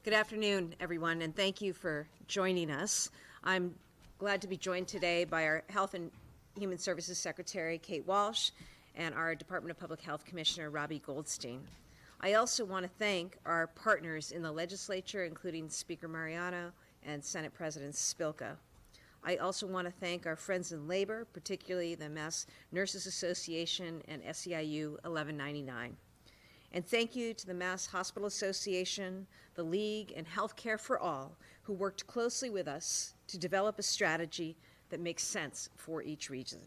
Good afternoon, everyone, and thank you for joining us. I'm glad to be joined today by our Health and Human Services Secretary, Kate Walsh, and our Department of Public Health Commissioner, Robbie Goldstein. I also want to thank our partners in the legislature, including Speaker Mariano and Senate President Spilka. I also want to thank our friends in labor, particularly the Mass Nurses Association and SEIU 1199. And thank you to the Mass Hospital Association, the League, and Healthcare for All, who worked closely with us to develop a strategy that makes sense for each region.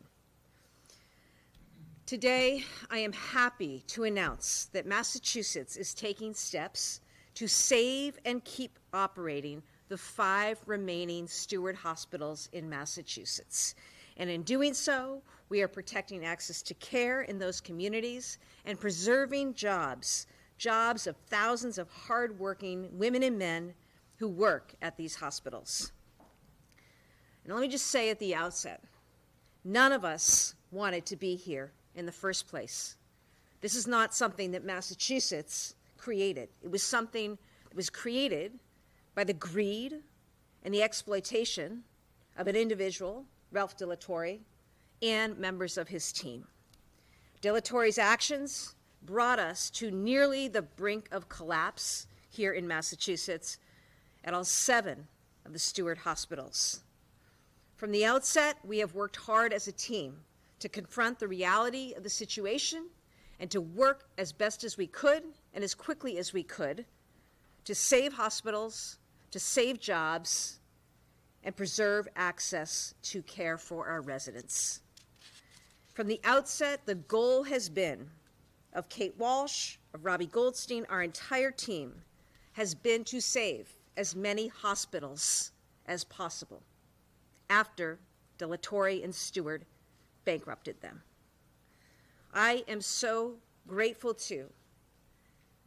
Today, I am happy to announce that Massachusetts is taking steps to save and keep operating the 5 remaining Steward hospitals in Massachusetts. And in doing so, we are protecting access to care in those communities and preserving jobs of thousands of hardworking women and men who work at these hospitals. And let me just say at the outset, none of us wanted to be here in the first place. This is not something that Massachusetts created. It was something that was created by the greed and the exploitation of an individual, Ralph De La Torre, and members of his team. De La Torre's actions brought us to nearly the brink of collapse here in Massachusetts at all 7 of the Steward hospitals. From the outset, we have worked hard as a team to confront the reality of the situation and to work as best as we could and as quickly as we could to save hospitals, to save jobs, and preserve access to care for our residents. From the outset, the goal has been of Kate Walsh, of Robbie Goldstein, our entire team has been to save as many hospitals as possible after De La Torre and Steward bankrupted them. I am so grateful to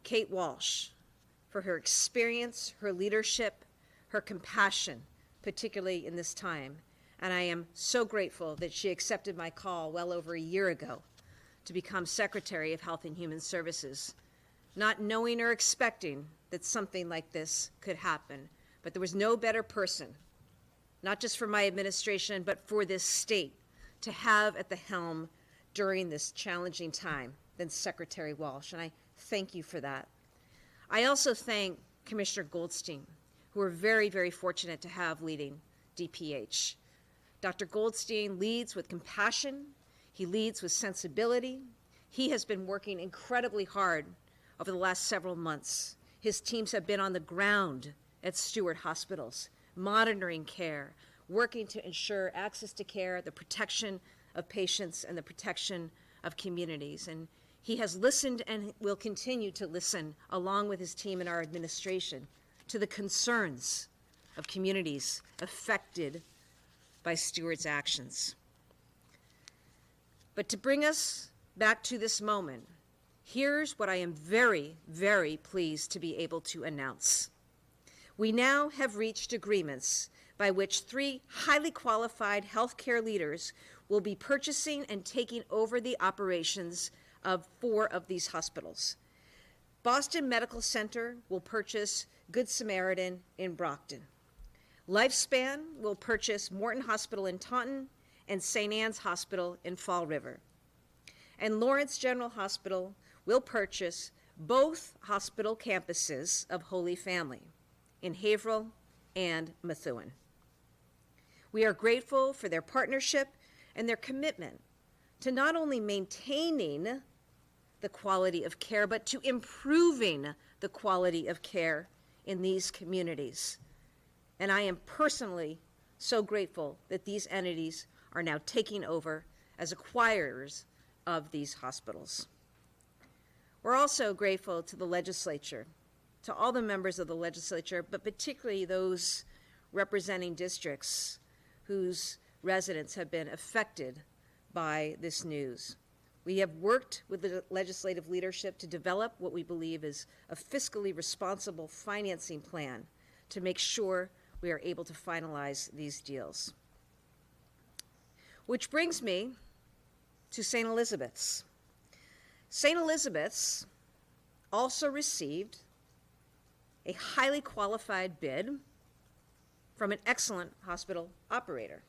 Kate Walsh for her experience, her leadership, her compassion, particularly in this time. And I am so grateful that she accepted my call well over a year ago to become Secretary of Health and Human Services, not knowing or expecting that something like this could happen. But there was no better person, not just for my administration, but for this state, to have at the helm during this challenging time than Secretary Walsh, and I thank you for that. I also thank Commissioner Goldstein, who we're very, very fortunate to have leading DPH. Dr. Goldstein leads with compassion. He leads with sensibility. He has been working incredibly hard over the last several months. His teams have been on the ground at Steward hospitals, monitoring care, working to ensure access to care, the protection of patients, and the protection of communities. And he has listened and will continue to listen, along with his team and our administration, to the concerns of communities affected by Steward's actions. But to bring us back to this moment, here's what I am very, very pleased to be able to announce. We now have reached agreements by which 3 highly qualified healthcare leaders will be purchasing and taking over the operations of 4 of these hospitals. Boston Medical Center will purchase Good Samaritan in Brockton. Lifespan will purchase Morton Hospital in Taunton and St. Anne's Hospital in Fall River. And Lawrence General Hospital will purchase both hospital campuses of Holy Family in Haverhill and Methuen. We are grateful for their partnership and their commitment to not only maintaining the quality of care, but to improving the quality of care in these communities. And I am personally so grateful that these entities are now taking over as acquirers of these hospitals. We're also grateful to the legislature, to all the members of the legislature, but particularly those representing districts whose residents have been affected by this news. We have worked with the legislative leadership to develop what we believe is a fiscally responsible financing plan to make sure we are able to finalize these deals. Which brings me to St. Elizabeth's. St. Elizabeth's also received a highly qualified bid from an excellent hospital operator.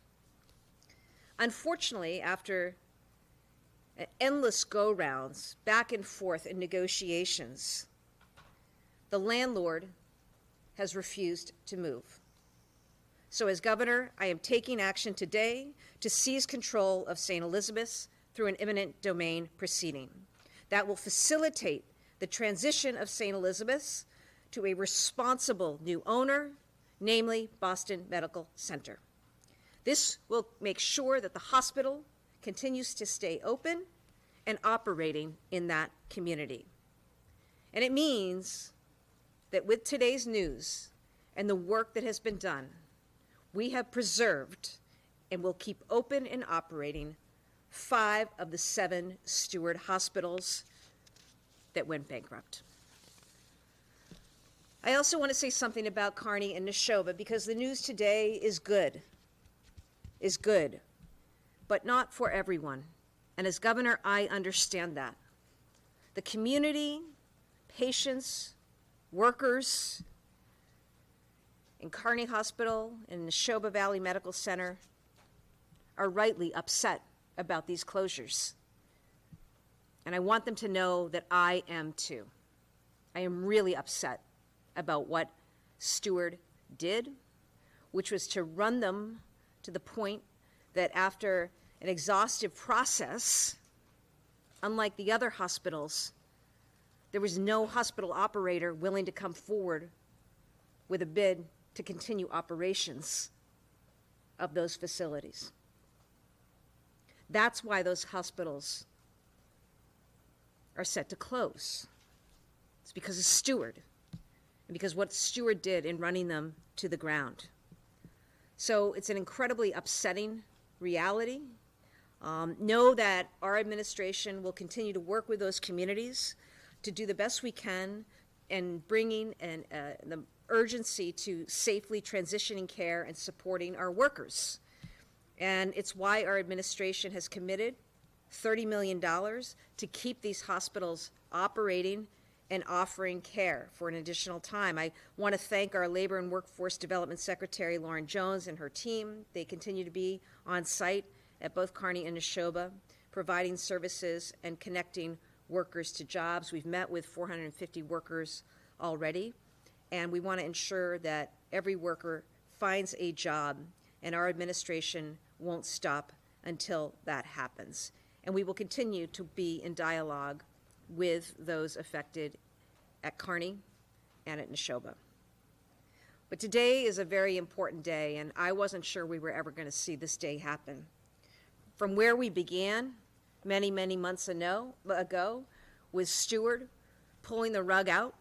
Unfortunately, after endless go-rounds, back and forth in negotiations, the landlord has refused to move. So as governor, I am taking action today to seize control of St. Elizabeth's through an eminent domain proceeding that will facilitate the transition of St. Elizabeth's to a responsible new owner, namely Boston Medical Center. This will make sure that the hospital continues to stay open and operating in that community. And it means that with today's news and the work that has been done, we have preserved and will keep open and operating 5 of the 7 Steward hospitals that went bankrupt. I also want to say something about Kearney and Neshoba because the news today is good, but not for everyone. And as governor, I understand that. The community, patients, workers in Kearney Hospital and Neshoba Valley Medical Center are rightly upset about these closures. And I want them to know that I am too. I am really upset about what Steward did, which was to run them to the point that after an exhaustive process, unlike the other hospitals, there was no hospital operator willing to come forward with a bid to continue operations of those facilities. That's why those hospitals are set to close. It's because of Steward, and because what Steward did in running them to the ground. So it's an incredibly upsetting reality. Know that our administration will continue to work with those communities to do the best we can in bringing the urgency to safely transitioning care and supporting our workers. And it's why our administration has committed $30 million to keep these hospitals operating and offering care for an additional time. I want to thank our Labor and Workforce Development Secretary, Lauren Jones, and her team. They continue to be on site at both Kearney and Neshoba, providing services and connecting workers to jobs. We've met with 450 workers already, and we want to ensure that every worker finds a job, and our administration won't stop until that happens. And we will continue to be in dialogue with those affected at Kearney and at Neshoba. But today is a very important day, and I wasn't sure we were ever going to see this day happen. From where we began many, many months ago with Steward pulling the rug out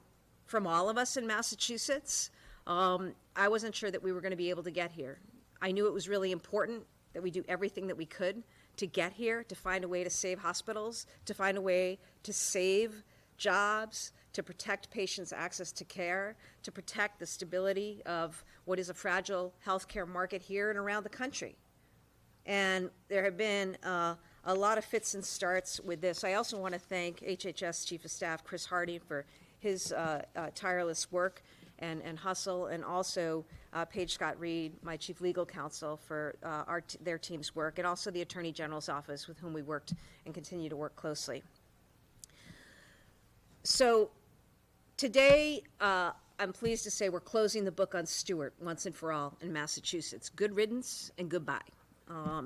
from all of us in Massachusetts, I wasn't sure that we were going to be able to get here. I knew it was really important that we do everything that we could to get here, to find a way to save hospitals, to find a way to save jobs, to protect patients' access to care, to protect the stability of what is a fragile healthcare market here and around the country. And there have been a lot of fits and starts with this. I also want to thank HHS Chief of Staff Chris Hardy for his tireless work and hustle, and also Paige Scott Reed, my chief legal counsel, for their team's work, and also the Attorney General's office, with whom we worked and continue to work closely. So today, I'm pleased to say we're closing the book on Steward once and for all in Massachusetts. Good riddance and goodbye.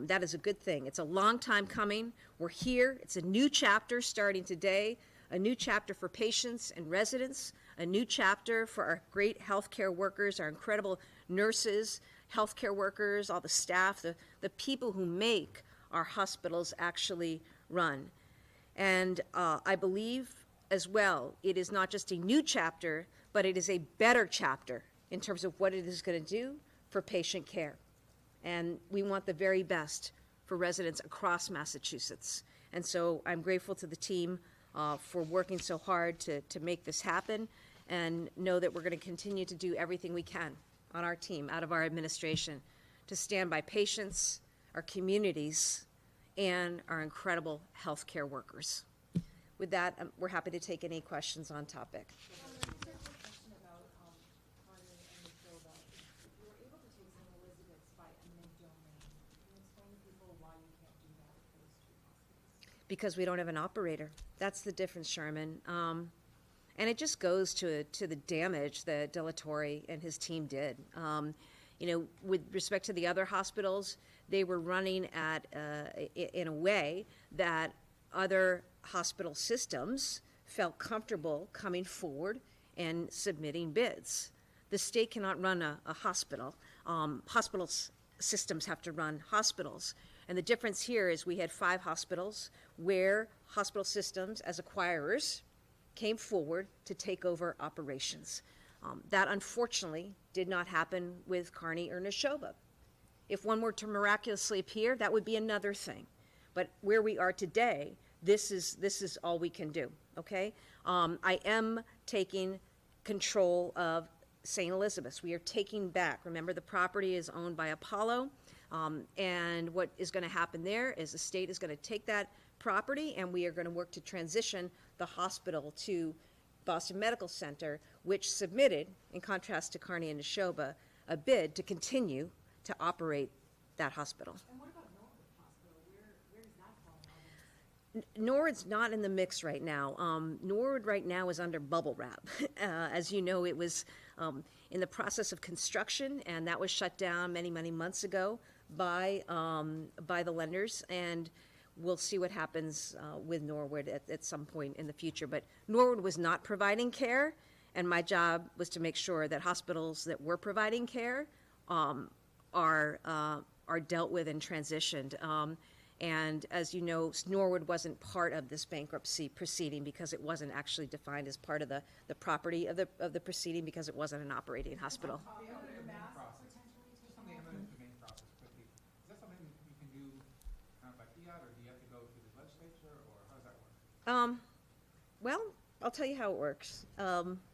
That is a good thing. It's a long time coming. We're here. It's a new chapter starting today, a new chapter for patients and residents, a new chapter for our great healthcare workers, our incredible nurses, healthcare workers, all the staff, the people who make our hospitals actually run. And I believe as well, it is not just a new chapter, but it is a better chapter in terms of what it is going to do for patient care. And we want the very best for residents across Massachusetts. And so I'm grateful to the team for working so hard to make this happen, and know that we're going to continue to do everything we can on our team, out of our administration, to stand by patients, our communities, and our incredible healthcare workers. With that, we're happy to take any questions on topic. Is there a question about because we don't have an operator. That's the difference, Sherman. And it just goes to the damage that Delatorre and his team did. With respect to the other hospitals, they were running at in a way that other hospital systems felt comfortable coming forward and submitting bids. The state cannot run a hospital. Hospital systems have to run hospitals. And the difference here is we had 5 hospitals where hospital systems as acquirers came forward to take over operations. That unfortunately did not happen with Kearney or Neshoba. If one were to miraculously appear, that would be another thing. But where we are today, this is all we can do, okay? I am taking control of St. Elizabeth's. We are taking back. Remember, the property is owned by Apollo, and what is going to happen there is the state is going to take that property, and we are going to work to transition the hospital to Boston Medical Center, which submitted, in contrast to Kearney and Neshoba, a bid to continue to operate that hospital. And what about Norwood Hospital? Where does that fall in? Norwood's not in the mix right now. Norwood right now is under bubble wrap. As you know, it was in the process of construction, and that was shut down many, many months ago by the lenders, and we'll see what happens with Norwood at some point in the future. But Norwood was not providing care, and my job was to make sure that hospitals that were providing care are dealt with and transitioned. And as you know, Norwood wasn't part of this bankruptcy proceeding because it wasn't actually defined as part of the property of the proceeding because it wasn't an operating hospital. The eminent domain process. Just on the eminent domain process quickly. Is that something you can do kind of by fiat, or do you have to go through the legislature, or how does that work? Well, I'll tell you how it works.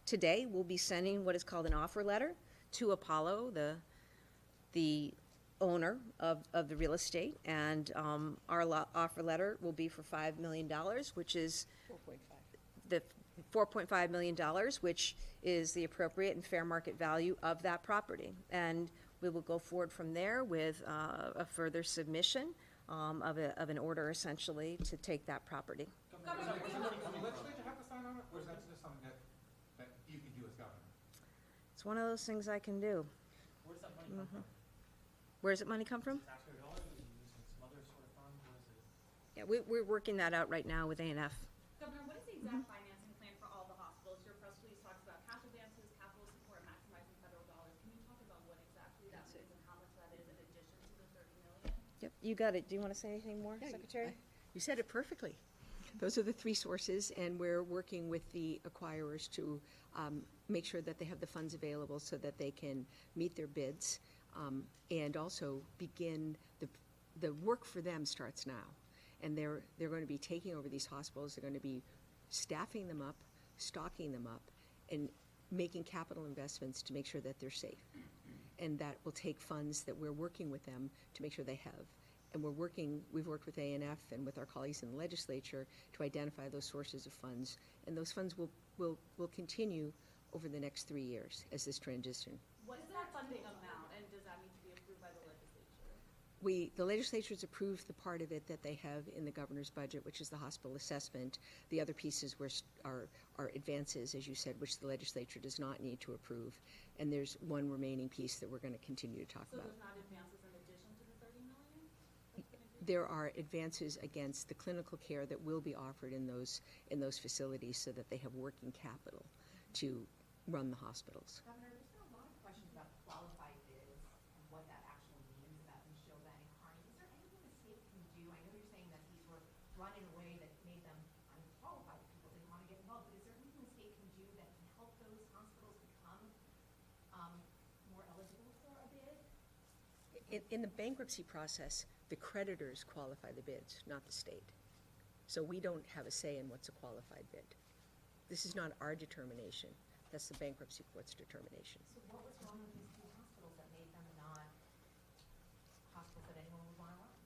Today, we'll be sending what is called an offer letter to Apollo, the owner of the real estate, and our offer letter will be for $5 million, which is the $4.5 million, which is the appropriate and fair market value of that property. And we will go forward from there with a further submission of an order, essentially, to take that property. Does the legislature have to sign on it, or is that just something that you can do as governor? It's one of those things I can do. Where does that money come from? Where does that money come from? Taxpayer dollars, or is it using some other sort of fund? What is it? Yeah, we're working that out right now with A&F. Governor, what is the exact financing plan for all the hospitals? Your press release talks about cash advances, capital support, maximizing federal dollars. Can you talk about what exactly that is and how much that is in addition to the $30 million? Yep, you got it. Do you want to say anything more, Yeah, Secretary? You said it perfectly. Those are the 3 sources, and we're working with the acquirers to make sure that they have the funds available so that they can meet their bids, and also begin the work for them starts now. And they're going to be taking over these hospitals. They're going to be staffing them up, stocking them up, and making capital investments to make sure that they're safe. And that will take funds that we're working with them to make sure they have. And we've worked with A&F and with our colleagues in the legislature to identify those sources of funds. And those funds will continue over the next 3 years as this transition. What is that funding amount, and does that need to be approved by the legislature? The legislature's approved the part of it that they have in the governor's budget, which is the hospital assessment. The other pieces are advances, as you said, which the legislature does not need to approve. And there's one remaining piece that we're going to continue to talk So about. there's not advances in addition to the $30 million? There are advances against the clinical care that will be offered in those facilities so that they have working capital to run the hospitals. Governor, there's been a lot of questions about qualified bids and what that actually means about Neshoba and Kearney. Is there anything the state can do? I know you're saying that these were run in a way that made them unqualified. People didn't want to get involved. But is there anything the state can do that can help those hospitals become more eligible for a bid? In the bankruptcy process, the creditors qualify the bids, not the state. So we don't have a say in what's a qualified bid. This is not our determination. That's the bankruptcy court's determination. So what was wrong with these 2 hospitals that made them not hospitals that anyone would want to run?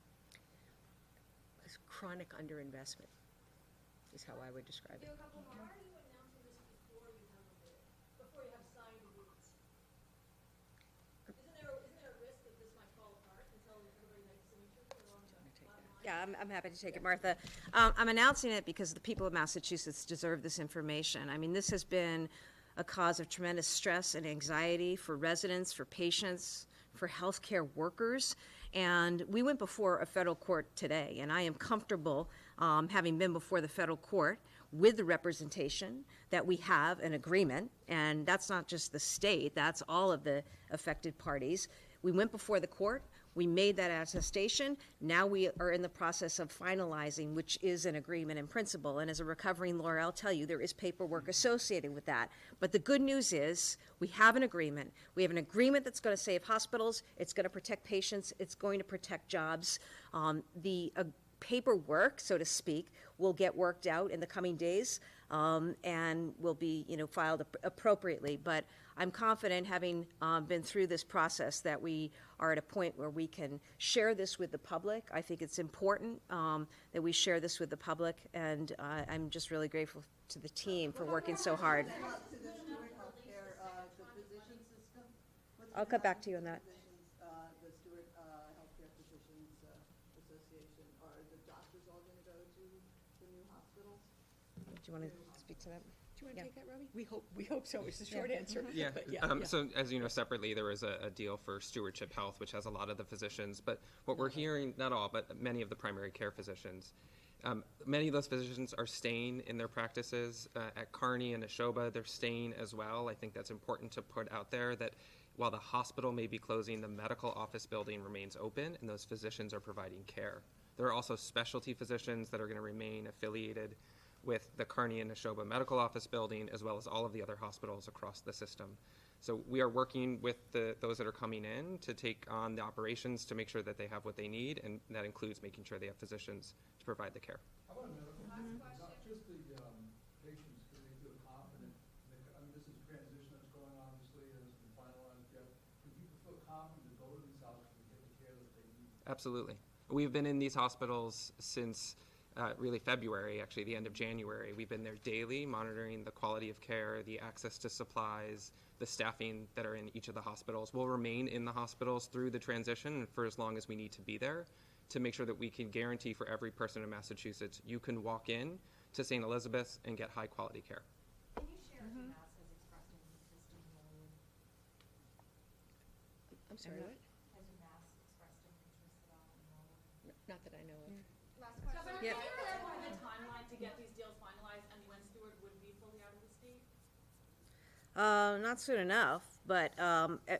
It's chronic underinvestment is how I would describe it. Why are you announcing this before you have a bid, before you have signed the bids? Isn't there a risk that this might fall apart until everybody makes signatures along the bottom line? Yeah, I'm happy to take it, Martha. I'm announcing it because the people of Massachusetts deserve this information. I mean, this has been a cause of tremendous stress and anxiety for residents, for patients, for healthcare workers. And we went before a federal court today, and I am comfortable, having been before the federal court, with the representation that we have an agreement, and that's not just the state, that's all of the affected parties. We went before the court, we made that attestation, now we are in the process of finalizing, which is an agreement in principle, and as a recovering lawyer, I'll tell you, there is paperwork associated with that. But the good news is, we have an agreement. We have an agreement that's going to save hospitals, it's going to protect patients, it's going to protect jobs. The paperwork, so to speak, will get worked out in the coming days, and will be, filed appropriately. But I'm confident, having been through this process, that we are at a point where we can share this with the public. I think it's important that we share this with the public, and I'm just really grateful to the team for working so hard. To the Steward Healthcare, the physician system? I'll come back to you on that. The Steward Healthcare Physicians Association, are the doctors all going to go to the new hospitals? Do you want to speak to that? Do you want to Yeah. take that, Robbie? We hope so, is the short answer. Yeah. But So as you know, separately, there was a deal for Stewardship Health, which has a lot of the physicians. But what we're hearing, not all, but many of the primary care physicians, many of those physicians are staying in their practices at Kearney and Neshoba. They're staying as well. I think that's important to put out there, that while the hospital may be closing, the medical office building remains open, and those physicians are providing care. There are also specialty physicians that are going to remain affiliated with the Kearney and Neshoba Medical Office building, as well as all of the other hospitals across the system. So we are working with those that are coming in to take on the operations to make sure that they have what they need, and that includes making sure they have physicians to provide the care. How about medical, not just the patients, can they feel confident? I mean, this is a transition that's going on, obviously, and it's been finalized yet. Can people feel confident to go to these hospitals and get the care that they need? Absolutely. We've been in these hospitals since really February, actually the end of January. We've been there daily, monitoring the quality of care, the access to supplies, the staffing that are in each of the hospitals. We'll remain in the hospitals through the transition for as long as we need to be there, to make sure that we can guarantee for every person in Massachusetts, you can walk in to St. Elizabeth's and get high quality care. Can you share if Mass has expressed interest in enrolling? I'm sorry, what? Has Mass expressed an interest at all in enrolling? Not that I know of. Last question. Yep. Can you clarify the timeline to get these deals finalized and when Steward would be fully out of the state? Not soon enough, but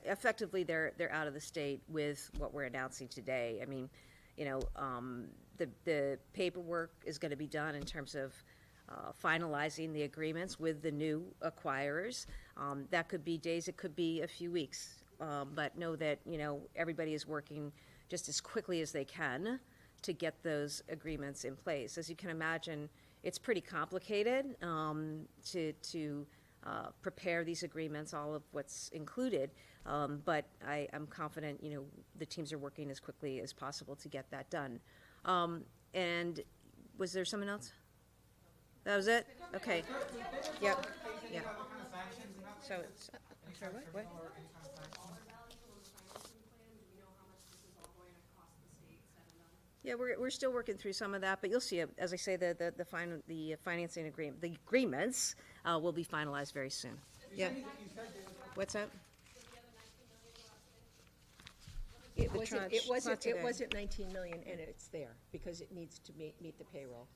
effectively they're out of the state with what we're announcing today. I mean, the paperwork is going to be done in terms of finalizing the agreements with the new acquirers. That could be days, it could be a few weeks, but know that everybody is working just as quickly as they can to get those agreements in place. As you can imagine, it's pretty complicated to prepare these agreements, all of what's included, but I'm confident, the teams are working as quickly as possible to get that done. And was there someone else? That was it? Okay. Yep. Yeah. So, I'm sorry, what? Yeah, we're still working through some of that, but you'll see, as I say, the financing agreement, the agreements will be finalized very soon. Yeah. What's that? It The wasn't, tranche, it it's not wasn't, today. it wasn't 19 million, and it's there, because it needs to meet the payroll.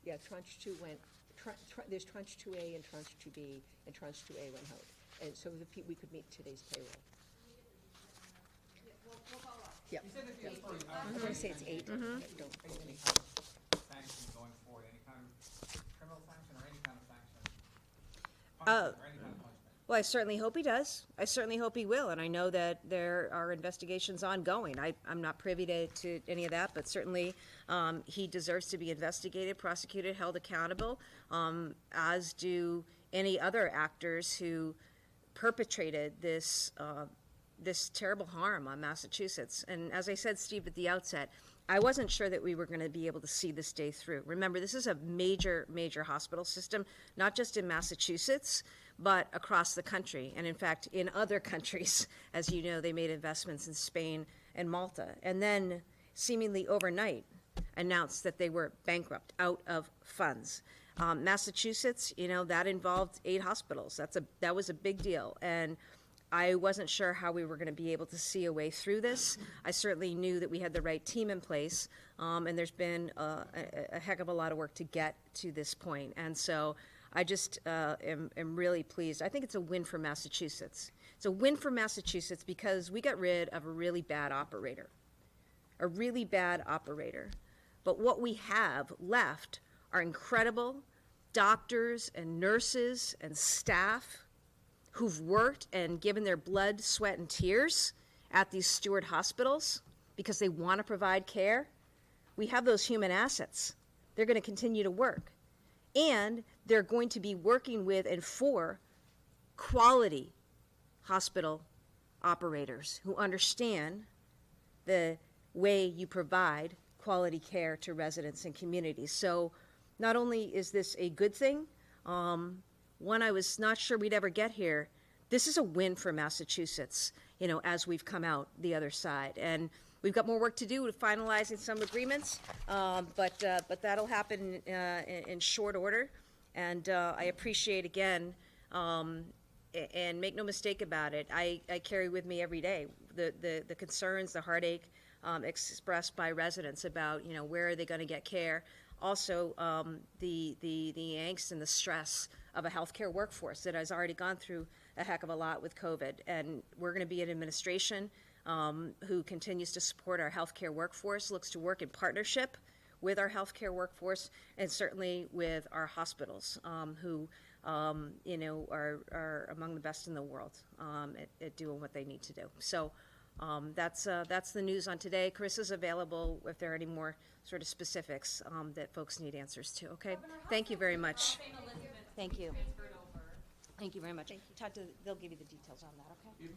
Yeah, tranche 2 went, there's tranche 2A and tranche 2B, and tranche 2A went out. And so we could meet today's payroll. Yep. You said that the authority, I want to say it's 8. Don't any kind of sanction going forward, any kind of criminal sanction or any kind of sanction? Punishment or any kind of punishment? Well, I certainly hope he does. I certainly hope he will, and I know that there are investigations ongoing. I'm not privy to any of that, but certainly he deserves to be investigated, prosecuted, held accountable, as do any other actors who perpetrated this terrible harm on Massachusetts. And as I said, Steve, at the outset, I wasn't sure that we were going to be able to see this day through. Remember, this is a major, major hospital system, not just in Massachusetts, but across the country. And in fact, in other countries, as you know, they made investments in Spain and Malta. And then seemingly overnight, announced that they were bankrupt, out of funds. Massachusetts, that involved 8 hospitals. That was a big deal. And I wasn't sure how we were going to be able to see a way through this. I certainly knew that we had the right team in place, and there's been a heck of a lot of work to get to this point. And so I just am really pleased. I think it's a win for Massachusetts. It's a win for Massachusetts because we got rid of a really bad operator. But what we have left are incredible doctors and nurses and staff who've worked and given their blood, sweat, and tears at these Steward hospitals because they want to provide care. We have those human assets. They're going to continue to work. And they're going to be working with and for quality hospital operators who understand the way you provide quality care to residents and communities. So not only is this a good thing, one I was not sure we'd ever get here, this is a win for Massachusetts, as we've come out the other side. And we've got more work to do with finalizing some agreements, but that'll happen in short order. And I appreciate, again, and make no mistake about it, I carry with me every day the concerns, the heartache expressed by residents about, where are they going to get care. Also, the angst and the stress of a healthcare workforce that has already gone through a heck of a lot with COVID. And we're going to be an administration who continues to support our healthcare workforce, looks to work in partnership with our healthcare workforce, and certainly with our hospitals, who are among the best in the world at doing what they need to do. So that's the news on today. Carissa's available if there are any more sort of specifics that folks need answers to. Okay, thank you very much. Thank you. Thank you very much. Todd, they'll give you the details on that. Okay.